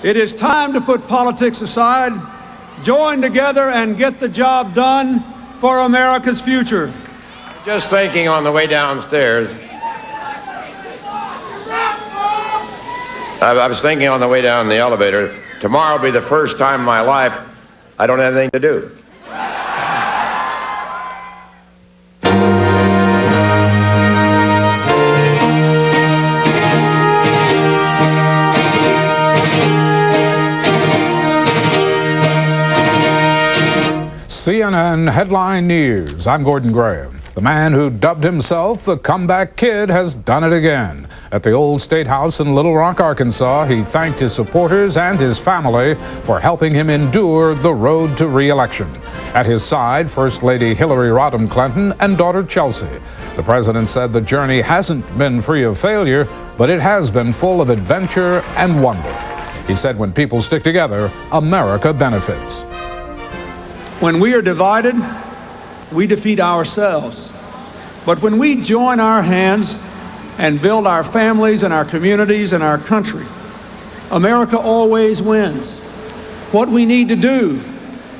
It is time to put politics aside, join together, and get the job done for America's future. Just thinking on the way downstairs, I was thinking on the way down the elevator, tomorrow will be the first time in my life I don't have anything to do. CNN Headline News. I'm Gordon Graham. The man who dubbed himself the Comeback Kid has done it again. At the old State House in Little Rock, Arkansas, he thanked his supporters and his family for helping him endure the road to re-election. At his side, First Lady Hillary Rodham Clinton and daughter Chelsea. The president said the journey hasn't been free of failure, but it has been full of adventure and wonder. He said when people stick together, America benefits. When we are divided, we defeat ourselves. But when we join our hands and build our families and our communities and our country, America always wins. What we need to do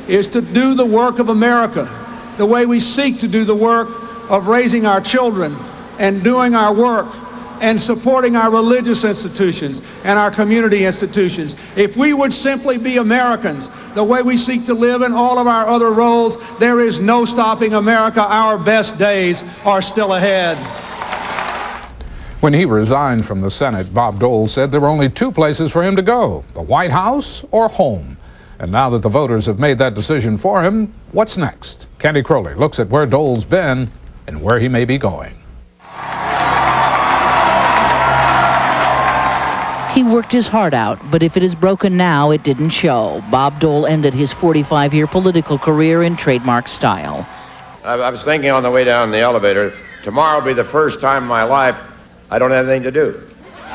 is to do the work of America the way we seek to do the work of raising our children and doing our work and supporting our religious institutions and our community institutions. If we would simply be Americans, the way we seek to live in all of our other roles, there is no stopping America. Our best days are still ahead. When he resigned from the Senate, Bob Dole said there were only two places for him to go, the White House or home. And now that the voters have made that decision for him, what's next? Candy Crowley looks at where Dole's been and where he may be going. He worked his heart out, but if it is broken now, it didn't show. Bob Dole ended his 45-year political career in trademark style. I was thinking on the way down the elevator, tomorrow will be the first time in my life I don't have anything to do.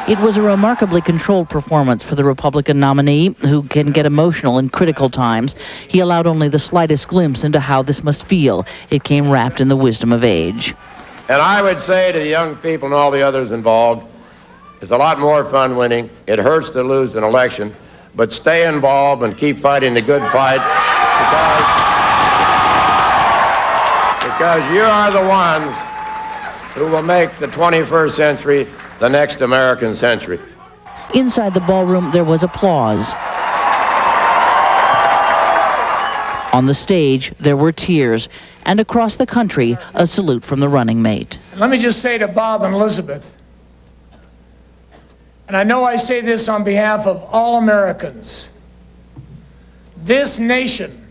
It was a remarkably controlled performance for the Republican nominee, who can get emotional in critical times. He allowed only the slightest glimpse into how this must feel. It came wrapped in the wisdom of age. And I would say to the young people and all the others involved, it's a lot more fun winning. It hurts to lose an election, but stay involved and keep fighting the good fight because you are the ones who will make the 21st century the next American century. Inside the ballroom, there was applause. On the stage, there were tears, and across the country, a salute from the running mate. Let me just say to Bob and Elizabeth, and I know I say this on behalf of all Americans, this nation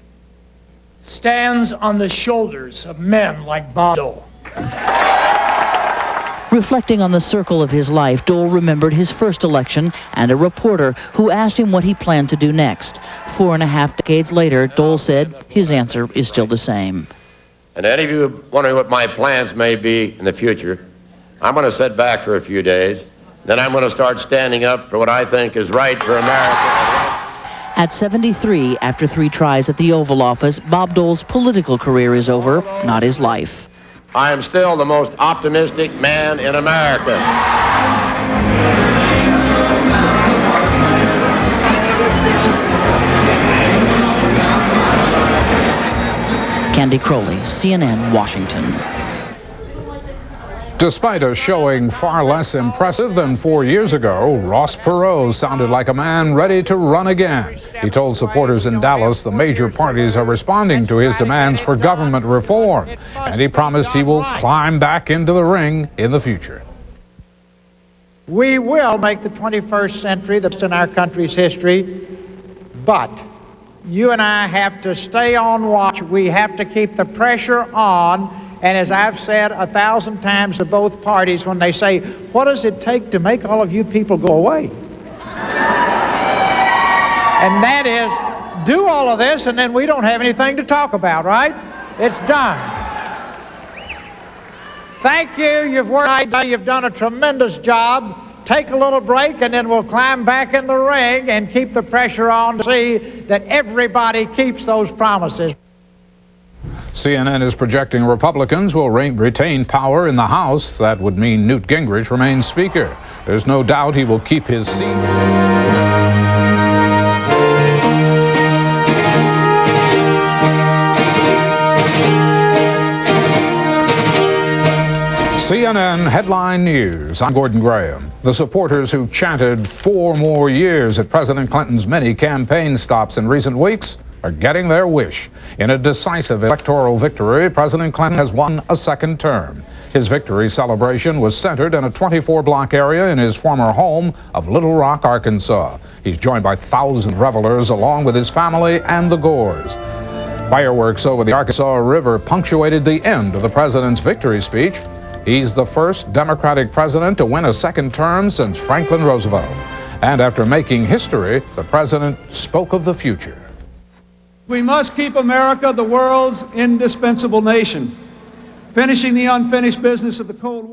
stands on the shoulders of men like Bob Dole. Reflecting on the circle of his life, Dole remembered his first election and a reporter who asked him what he planned to do next. 4.5 decades later, Dole said his answer is still the same. And any of you wondering what my plans may be in the future, I'm going to sit back for a few days. Then I'm going to start standing up for what I think is right for America. At 73, after 3 tries at the Oval Office, Bob Dole's political career is over, not his life. I am still the most optimistic man in America. Candy Crowley, CNN, Washington. Despite a showing far less impressive than 4 years ago, Ross Perot sounded like a man ready to run again. He told supporters in Dallas the major parties are responding to his demands for government reform, and he promised he will climb back into the ring in the future. We will make the 21st century the best in our country's history, but you and I have to stay on watch. We have to keep the pressure on. And as I've said 1,000 times to both parties when they say, what does it take to make all of you people go away? And that is, do all of this and then we don't have anything to talk about, right? It's done. Thank you, you've worked, you've done a tremendous job. Take a little break and then we'll climb back in the ring and keep the pressure on to see that everybody keeps those promises. CNN is projecting Republicans will retain power in the House. That would mean Newt Gingrich remains Speaker. There's no doubt he will keep his seat. CNN Headline News. I'm Gordon Graham. The supporters who chanted 4 more years at President Clinton's many campaign stops in recent weeks are getting their wish. In a decisive electoral victory, President Clinton has won a second term. His victory celebration was centered in a 24-block area in his former home of Little Rock, Arkansas. He's joined by thousands of revelers along with his family and the Gores. Fireworks over the Arkansas River punctuated the end of the president's victory speech. He's the first Democratic president to win a second term since Franklin Roosevelt. And after making history, the president spoke of the future. We must keep America the world's indispensable nation, finishing the unfinished business of the Cold War.